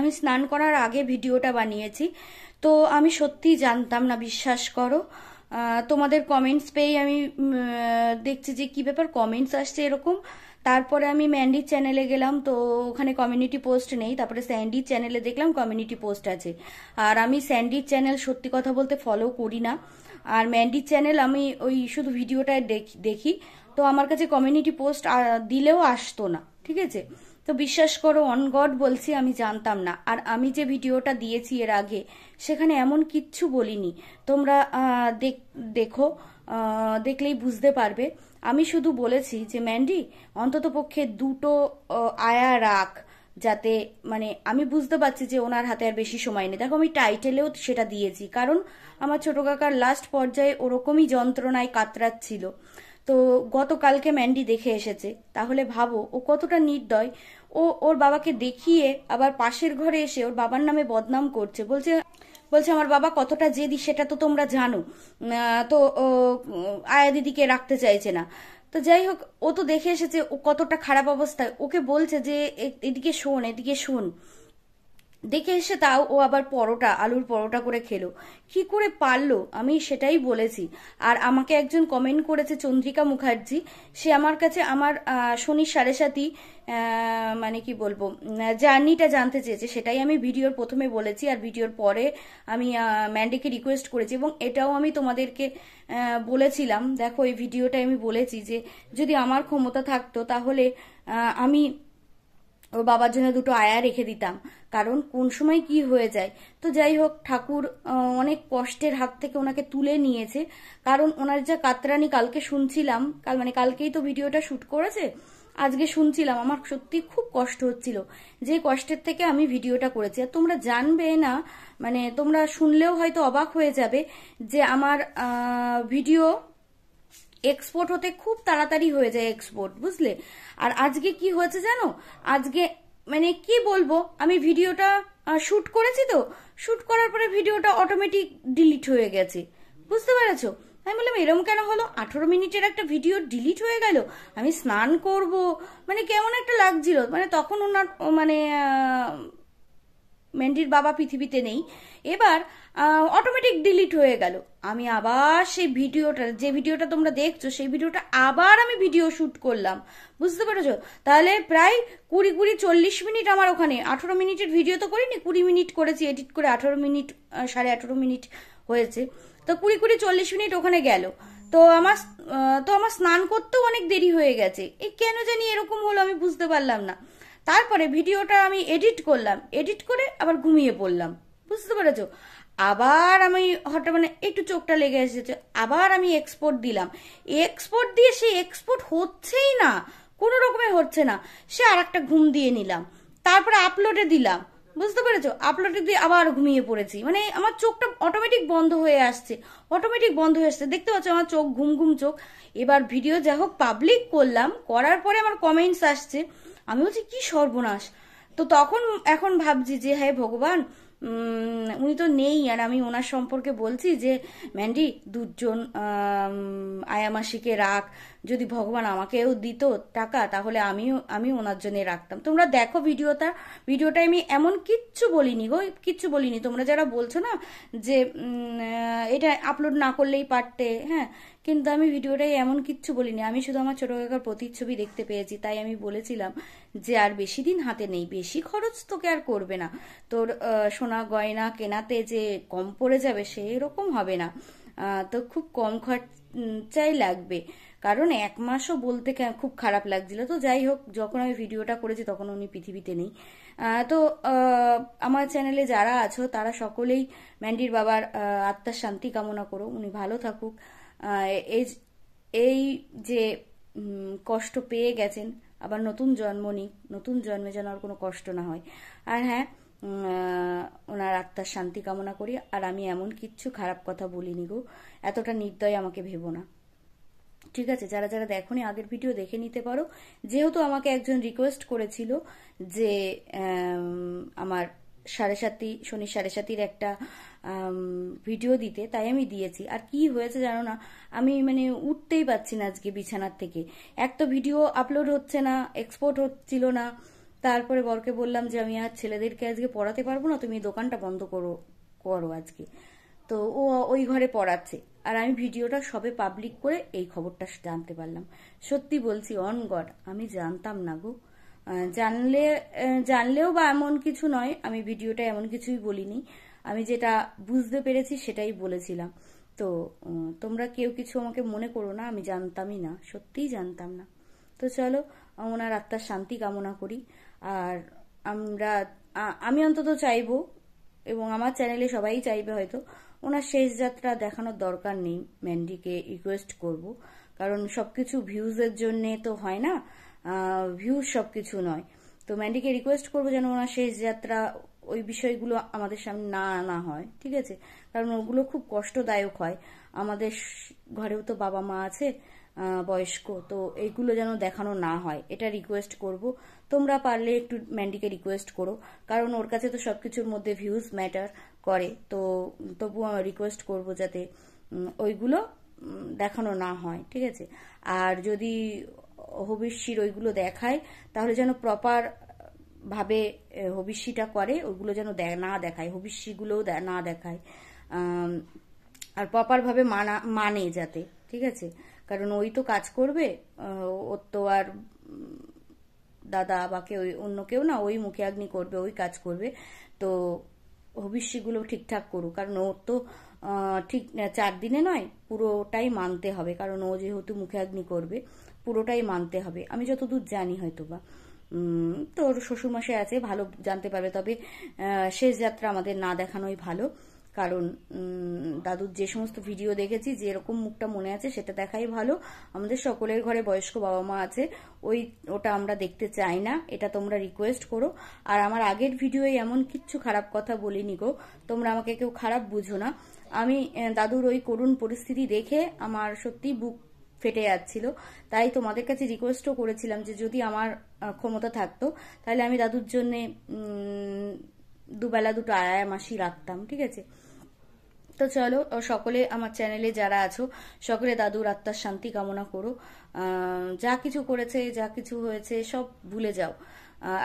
আমি স্নান করার আগে ভিডিওটা বানিয়েছি। তো আমি সত্যিই জানতাম না, বিশ্বাস করো। তোমাদের কমেন্টস পেয়ে আমি দেখছি যে কি ব্যাপার, কমেন্টস আসছে এরকম। তারপরে আমি ম্যান্ডির চ্যানেলে গেলাম, তো ওখানে কমিউনিটি পোস্ট নেই। তারপরে স্যান্ডির চ্যানেলে দেখলাম কমিউনিটি পোস্ট আছে। আর আমি স্যান্ডির চ্যানেল সত্যি কথা বলতে ফলো করি না। আর ম্যান্ডির চ্যানেল আমি ওই শুধু ভিডিওটা দেখি। তো আমার কাছে কমিউনিটি পোস্ট দিলেও আসতো না, ঠিক আছে। তো বিশ্বাস করো, অন গড বলছি, আমি জানতাম না। আর আমি যে ভিডিওটা দিয়েছি এর আগে, সেখানে এমন কিচ্ছু বলিনি। তোমরা দেখো, দেখলেই বুঝতে পারবে। আমি শুধু বলেছি যে ম্যান্ডি অন্তত পক্ষে দুটো আয়া রাখ, যাতে মানে আমি বুঝতে পারছি যে ওনার হাতে আর বেশি সময় নেই। দেখো আমি টাইটেলেও সেটা দিয়েছি, কারণ আমার ছোট কাকার লাস্ট পর্যায়ে ওরকমই যন্ত্রণায় কাতরাচ্ছিল। তো গতকালকে ম্যান্ডি দেখে এসেছে, তাহলে ভাবো ও কতটা নির্দয়। ওর বাবাকে দেখিয়ে আবার পাশের ঘরে এসে ওর বাবার নামে বদনাম করছে, বলছে বলছে আমার বাবা কতটা জেদি সেটা তো তোমরা জানো। তো আয়া দিদিকে রাখতে চাইছে না। তো যাই হোক, ও তো দেখে এসেছে ও কতটা খারাপ অবস্থায়। ওকে বলছে যে এদিকে শোন, এদিকে শোন। দেখে এসে তাও ও আবার আলুর পরোটা করে খেলো। কি করে পারলো, আমি সেটাই বলেছি। আর আমাকে একজন কমেন্ট করেছে, চন্দ্রিকা মুখার্জি, সে আমার কাছে আমার শনির 7:30 মানে কি বলবো জার্নিটা জানতে চেয়েছে। সেটাই আমি ভিডিওর প্রথমে বলেছি, আর ভিডিওর পরে আমি ম্যান্ডিকে রিকোয়েস্ট করেছি। এবং এটাও আমি তোমাদেরকে বলেছিলাম, দেখো এই ভিডিওটা আমি বলেছি যে যদি আমার ক্ষমতা থাকতো তাহলে আমি ওর বাবার জন্য দুটো আয়া রেখে দিতাম, কারণ কোন সময় কি হয়ে যায়। তো যাই হোক, ঠাকুর অনেক কষ্টের হাত থেকে ওনাকে তুলে নিয়েছে। কারণ ওনার যা কাতরানি কালকে শুনছিলাম, কালকেই তো ভিডিওটা শুট করেছে, আজকে শুনছিলাম, আমার সত্যি খুব কষ্ট হচ্ছিল। যে কষ্টের থেকে আমি ভিডিওটা করেছি। আর তোমরা জানবে না, মানে তোমরা শুনলেও হয়তো অবাক হয়ে যাবে যে আমার ভিডিও এক্সপোর্ট হতে খুব তাড়াতাড়ি হয়ে যায় এক্সপোর্ট, বুঝলে। আর আজকে কি হয়েছে জানো, আজকে মানে কি বলবো, আমি ভিডিওটা শুট করেছি, তো শুট করার পরে ভিডিওটা অটোমেটিক ডিলিট হয়ে গেছে, বুঝতে পেরেছো। আমি বললাম এরকম কেন হলো, 18 মিনিটের একটা ভিডিও ডিলিট হয়ে গেল। আমি স্নান করব, মানে কেমন একটা লাগছিল। মানে তখন ওনার মানে ম্যান্ডির বাবা পৃথিবীতে নেই। এবার অটোমেটিক ডিলিট হয়ে গেল। আমি আবার সেই যে ভিডিওটা তোমরা দেখছো, সেই ভিডিওটা আবার আমি ভিডিও শুট করলাম, বুঝতে পেরেছো। তাহলে প্রায় 20-40 মিনিট আমার ওখানে, 18 মিনিটের ভিডিও তো করিনি, 20 মিনিট করেছি এডিট করে, 18 মিনিট 18.5 মিনিট হয়েছে। তো 20-40 মিনিট ওখানে গেল। তো আমার স্নান করতেও অনেক দেরি হয়ে গেছে। এই কেন জানি এরকম হলো, আমি বুঝতে পারলাম না। তারপরে ভিডিওটা আমি এডিট করলাম, এডিট করে আবার ঘুমিয়ে পড়লাম, বুঝতে পেরেছো। আবার আমি হঠাৎ মানে একটু চোখটা লেগে এসেছে, আবার আমি এক্সপোর্ট দিলাম। এক্সপোর্ট দিয়ে সেই এক্সপোর্ট হচ্ছেই না, কোনো রকমে হচ্ছে না। সে আর একটা ঘুম দিয়ে নিলাম, তারপরে আপলোডে দিলাম, বুঝতে পেরেছো। আপলোডে দিয়ে আবার ঘুমিয়ে পড়েছি। মানে আমার চোখটা অটোমেটিক বন্ধ হয়ে আসছে, দেখতে পাচ্ছ আমার চোখ ঘুম ঘুম চোখ। এবার ভিডিও যা হোক পাবলিক করলাম, করার পরে আমার কমেন্টস আসছে। আমি বলছি কি সর্বনাশ। তো তখন এখন ভাবছি যে হ্যাঁ ভগবান, উনি তো নেই। আর আমি ওনার সম্পর্কে বলছি যে ম্যান্ডি দুজন আয়ামাসিকে রাখ, যদি ভগবান আমাকেও দিত টাকা তাহলে আমি ওনার জন্য রাখতাম। তোমরা দেখো ভিডিওটা আমি এমন কিচ্ছু বলিনি গো, কিচ্ছু বলিনি। তোমরা যারা বলছো না যে এটা আপলোড না করলেই পারতে, হ্যাঁ, কিন্তু আমি ভিডিওটাই এমন কিচ্ছু বলিনি। আমি শুধু আমার ছোট কাকার প্রতিচ্ছবি দেখতে পেয়েছি, তাই আমি বলেছিলাম যে আর বেশি দিন হাতে নেই, বেশি খরচ তোকে আর করবে না, তোর সোনা গয়না কেনাতে যে কম পড়ে যাবে সে এরকম হবে না, তো খুব কম খরচাই লাগবে। কারণ 1 মাসও বলতে খুব খারাপ লাগছিল। তো যাই হোক, যখন আমি ভিডিওটা করেছি তখন উনি পৃথিবীতে নেই। তো আমার চ্যানেলে যারা আছো তারা সকলেই ম্যান্ডির বাবার আত্মার শান্তি কামনা করো, উনি ভালো থাকুক। এই যে কষ্ট পেয়ে গেছেন, আবার নতুন জন্ম নিক, নতুন জন্মে যেন আর কোনো কষ্ট না হয়। আর হ্যাঁ, ওনার আত্মার শান্তি কামনা করি। আর আমি এমন কিচ্ছু খারাপ কথা বলিনি গো, এতটা নির্দয় আমাকে ভেবো না, ঠিক আছে। যারা যারা দেখোনি আগের ভিডিও দেখে নিতে পারো। যেহেতু আমাকে একজন রিকোয়েস্ট করেছিল যে আমার শনি 7:30 একটা ভিডিও দিতে, তাই আমি দিয়েছি। আর কি হয়েছে জানো না, আমি মানে উঠতেই পারছি না আজকে বিছানার থেকে। এক তো ভিডিও আপলোড হচ্ছে না, এক্সপোর্ট হচ্ছিল না, তারপরে বরকে বললাম যে আমি আর ছেলেদেরকে আজকে পড়াতে পারবো না, তুমি দোকানটা বন্ধ করো করো আজকে। তো ও ওই ঘরে পড়াচ্ছে, আর আমি ভিডিওটা সবে পাবলিক করে এই খবরটা জানতে পারলাম। সত্যি বলছি, অন গড, আমি জানতাম না গো। জানলেও বা এমন কিছু নয়, আমি ভিডিওটা এমন কিছুই বলিনি, আমি যেটা বুঝতে পেরেছি সেটাই বলেছিলাম। তো তোমরা কেউ কিছু আমাকে মনে করো না, আমি জানতামই না, সত্যিই জানতাম না। তো চলো, ওনার আত্মার শান্তি কামনা করি। আর আমরা আমি অন্তত চাইবো, এবং আমার চ্যানেলে সবাই চাইবে হয়তো, ওনার শেষ যাত্রা দেখানোর দরকার নেই। ম্যান্ডিকে রিকোয়েস্ট করব, কারণ সবকিছু ভিউজের জন্য তো হয় না, ভিউজ সবকিছু নয়। তো ম্যান্ডিকে রিকোয়েস্ট করবো যেন ওনার শেষ যাত্রা ওই বিষয়গুলো আমাদের সামনে না আনা হয়, ঠিক আছে? কারণ ওগুলো খুব কষ্টদায়ক হয়। আমাদের ঘরেও তো বাবা মা আছে বয়স্ক, তো এইগুলো যেন দেখানো না হয়, এটা রিকোয়েস্ট করব। তোমরা পারলে একটু ম্যান্ডিকে রিকোয়েস্ট করো, কারণ ওর কাছে তো সবকিছুর মধ্যে ভিউজ ম্যাটার করে। তো তবুও রিকোয়েস্ট করব যাতে ওইগুলো দেখানো না হয়, ঠিক আছে? আর যদি হবিষ্যির ওইগুলো দেখায়, তাহলে যেন প্রপার ভাবে হবিষ্যিটা করে, ওইগুলো যেন না দেখায়, হবিষ্যিগুলোও না দেখায়, আর প্রপার ভাবে মানে যাতে, ঠিক আছে? কারণ ওই তো কাজ করবে, ওর তো আর দাদা বা কেউ অন্য কেউ না, ওই মুখে অগ্নি করবে, ওই কাজ করবে। তো হবিষ্যিগুলো ঠিকঠাক করুক, কারণ ওর তো ঠিক 4 দিনে নয়, পুরোটাই মানতে হবে, কারণ ও যেহেতু মুখে অগ্নি করবে, পুরোটাই মানতে হবে, আমি যতদূর জানি হয়তো বা। তো ওর শ্বশুরমশাই আছে, ভালো জানতে পারবে। তবে শেষ যাত্রা আমাদের না দেখানোই ভালো, কারণ দাদুর যে সমস্ত ভিডিও দেখেছি, যেরকম মুখটা মনে আছে সেটা দেখাই ভালো। আমাদের সকলের ঘরে বয়স্ক বাবা মা আছে, ওটা আমরা দেখতে চাই না, এটা তোমরা রিকোয়েস্ট করো। আর আমার আগের ভিডিওয়ে এমন কিচ্ছু খারাপ কথা বলিনি গো, তোমরা আমাকে কেউ খারাপ বুঝো না। আমি দাদুর ওই করুণ পরিস্থিতি দেখে আমার সত্যি বুক ফেটে যাচ্ছিল, তাই তোমাদের কাছে রিকোয়েস্টও করেছিলাম যে যদি আমার ক্ষমতা থাকতো, তাহলে আমি দাদুর জন্য দুবেলা দুটো আয়া মাসি রাখতাম, ঠিক আছে? তো চলো, সকলে আমার চ্যানেলে যারা আছো, সকলে দাদুর আত্মার শান্তি কামনা করো। যা কিছু করেছে, যা কিছু হয়েছে সব ভুলে যাও,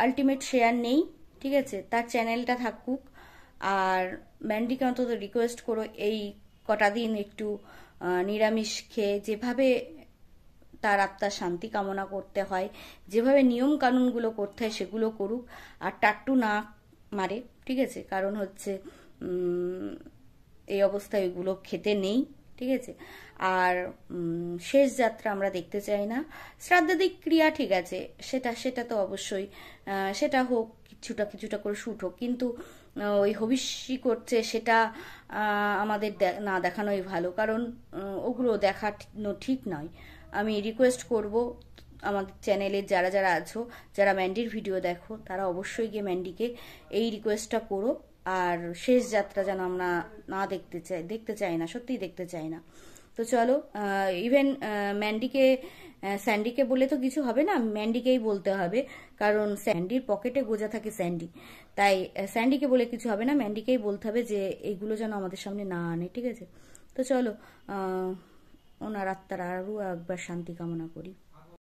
আলটিমেট শেয়ার নেই, ঠিক আছে? তার চ্যানেলটা থাকুক। আর ম্যান্ডিকে অন্তত রিকোয়েস্ট করো এই কটা দিন একটু নিরামিষ খেয়ে, যেভাবে তার আত্মার শান্তি কামনা করতে হয়, যেভাবে নিয়ম কানুনগুলো করতে হয় সেগুলো করুক, আর টাট্টু না মারে, ঠিক আছে? কারণ হচ্ছে এই অবস্থায় ওইগুলো খেতে নেই, ঠিক আছে? আর শেষ যাত্রা আমরা দেখতে চাই না। শ্রাদ্ধাদিক ক্রিয়া ঠিক আছে, সেটা তো অবশ্যই, সেটা হোক, কিছুটা করে শুট হোক, কিন্তু ওই হবিষ্যি করছে সেটা আমাদের না দেখানোই ভালো, কারণ ওগুলো দেখানো ঠিক নয়। আমি রিকোয়েস্ট করব আমাদের চ্যানেলের যারা যারা আছো, যারা ম্যান্ডির ভিডিও দেখো, তারা অবশ্যই গিয়ে ম্যান্ডিকে এই রিকোয়েস্টটা করো। আর শেষ যাত্রা যেন আমরা না দেখতে চাই না, সত্যিই দেখতে চাই না। তো চলো, ইভেন স্যান্ডিকে বলে তো কিছু হবে না, ম্যান্ডিকেই বলতে হবে, কারণ স্যান্ডির পকেটে গোজা থাকে স্যান্ডি, তাই স্যান্ডিকে বলে কিছু হবে না, ম্যান্ডিকেই বলতে হবে যে এইগুলো যেন আমাদের সামনে না আনে, ঠিক আছে? তো চলো, ওনার আত্মার আরও একবার শান্তি কামনা করি।